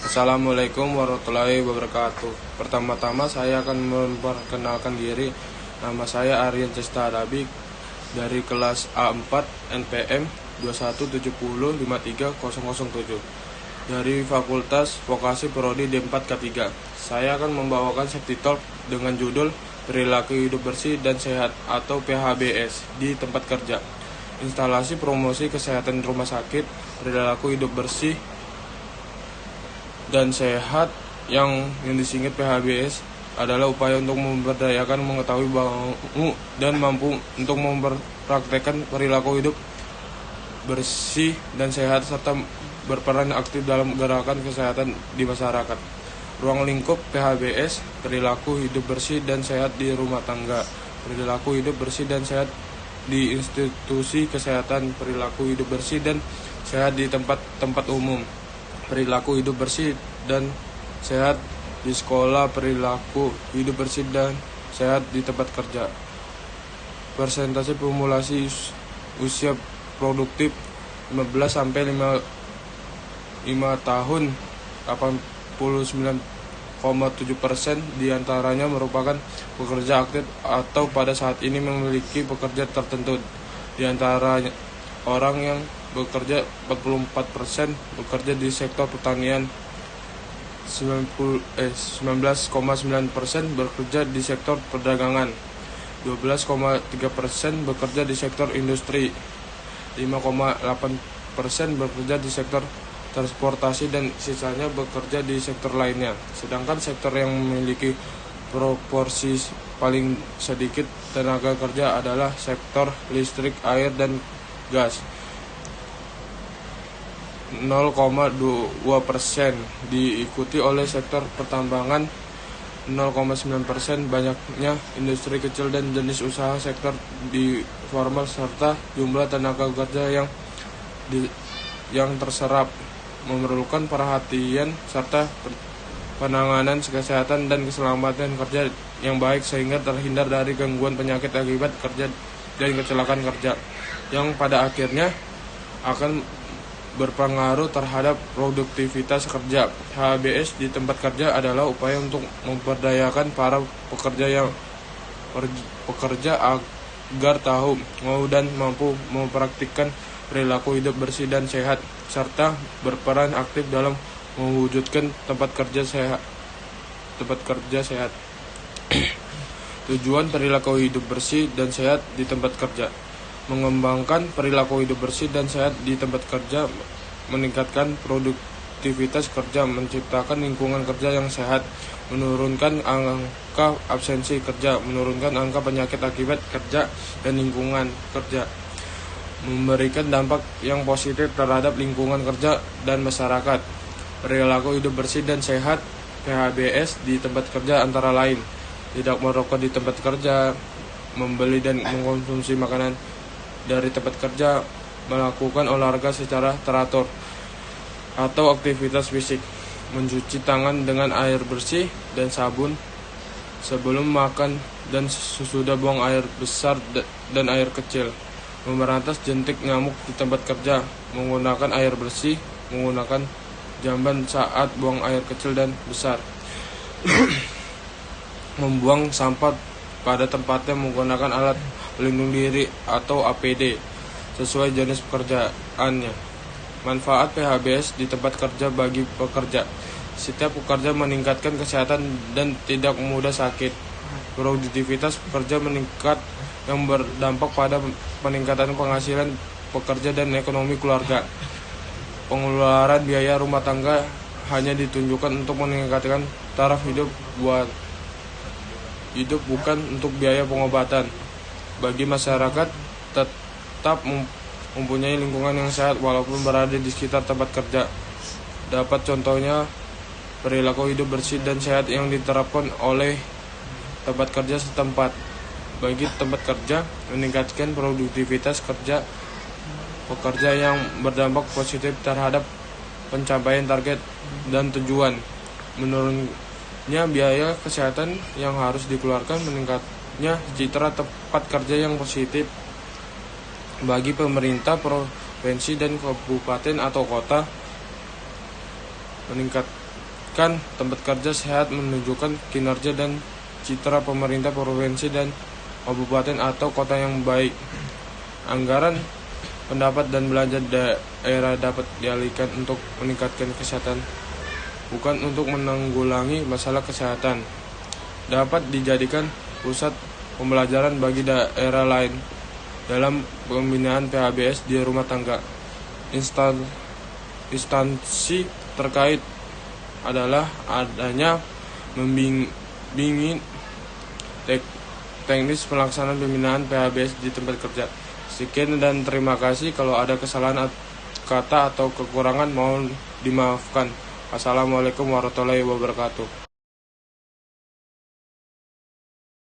Assalamualaikum warahmatullahi wabarakatuh. Pertama-tama saya akan memperkenalkan diri. Nama saya Aryan Cesta Adabi dari kelas A4 NPM 217053007 dari Fakultas Vokasi Prodi D4K3. Saya akan membawakan safety talk dengan judul Perilaku Hidup Bersih dan Sehat atau PHBS di tempat kerja. Instalasi promosi kesehatan rumah sakit, perilaku hidup bersih dan sehat yang disingkat PHBS adalah upaya untuk memberdayakan, mengetahui dan mampu untuk mempraktekkan perilaku hidup bersih dan sehat serta berperan aktif dalam gerakan kesehatan di masyarakat. Ruang lingkup PHBS, perilaku hidup bersih dan sehat di rumah tangga, perilaku hidup bersih dan sehat di institusi kesehatan, perilaku hidup bersih dan sehat di tempat-tempat umum, perilaku hidup bersih dan sehat di sekolah, perilaku hidup bersih dan sehat di tempat kerja. Persentase populasi usia produktif 15 sampai 5 tahun 89,7% diantaranya merupakan pekerja aktif atau pada saat ini memiliki pekerja tertentu. Di antara orang yang bekerja 44% bekerja di sektor pertanian, 19,9% bekerja di sektor perdagangan, 12,3% bekerja di sektor industri, 5,8% bekerja di sektor transportasi dan sisanya bekerja di sektor lainnya. Sedangkan sektor yang memiliki proporsi paling sedikit tenaga kerja adalah sektor listrik, air, dan gas, 0,2%, diikuti oleh sektor pertambangan 0,9%. Banyaknya industri kecil dan jenis usaha sektor di formal serta jumlah tenaga kerja yang terserap memerlukan perhatian serta penanganan kesehatan dan keselamatan kerja yang baik sehingga terhindar dari gangguan penyakit akibat kerja dan kecelakaan kerja yang pada akhirnya akan berpengaruh terhadap produktivitas kerja. PHBS di tempat kerja adalah upaya untuk memberdayakan para pekerja agar tahu, mau dan mampu mempraktikkan perilaku hidup bersih dan sehat serta berperan aktif dalam mewujudkan tempat kerja sehat. Tujuan perilaku hidup bersih dan sehat di tempat kerja: mengembangkan perilaku hidup bersih dan sehat di tempat kerja, meningkatkan produktivitas kerja, menciptakan lingkungan kerja yang sehat, menurunkan angka absensi kerja, menurunkan angka penyakit akibat kerja dan lingkungan kerja, memberikan dampak yang positif terhadap lingkungan kerja dan masyarakat. Perilaku hidup bersih dan sehat PHBS di tempat kerja antara lain: tidak merokok di tempat kerja, membeli dan mengkonsumsi makanan dari tempat kerja, melakukan olahraga secara teratur atau aktivitas fisik, mencuci tangan dengan air bersih dan sabun sebelum makan dan sesudah buang air besar dan air kecil, memberantas jentik nyamuk di tempat kerja, menggunakan air bersih, menggunakan jamban saat buang air kecil dan besar, membuang sampah pada tempatnya menggunakan alat pelindung diri atau APD sesuai jenis pekerjaannya. Manfaat PHBS di tempat kerja bagi pekerja: setiap pekerja meningkatkan kesehatan dan tidak mudah sakit. Produktivitas pekerja meningkat yang berdampak pada peningkatan penghasilan pekerja dan ekonomi keluarga. Pengeluaran biaya rumah tangga hanya ditunjukkan untuk meningkatkan taraf hidup bukan untuk biaya pengobatan. Bagi masyarakat tetap mempunyai lingkungan yang sehat walaupun berada di sekitar tempat kerja. Dapat contohnya perilaku hidup bersih dan sehat yang diterapkan oleh tempat kerja setempat. Bagi tempat kerja, meningkatkan produktivitas kerja pekerja yang berdampak positif terhadap pencapaian target dan tujuan. Menurunnya biaya kesehatan yang harus dikeluarkan, meningkatnya citra tempat kerja yang positif. Bagi pemerintah provinsi dan kabupaten atau kota, meningkat mewujudkan tempat kerja sehat, menunjukkan kinerja dan citra pemerintah provinsi dan kabupaten atau kota yang baik. Anggaran pendapat dan belanja daerah dapat dialihkan untuk meningkatkan kesehatan, bukan untuk menanggulangi masalah kesehatan. Dapat dijadikan pusat pembelajaran bagi daerah lain dalam pembinaan PHBS di rumah tangga. Instansi terkait adalah adanya membimbing teknis pelaksanaan pembinaan PHBS di tempat kerja. Sekian dan terima kasih. Kalau ada kesalahan kata atau kekurangan mohon dimaafkan. Assalamualaikum warahmatullahi wabarakatuh.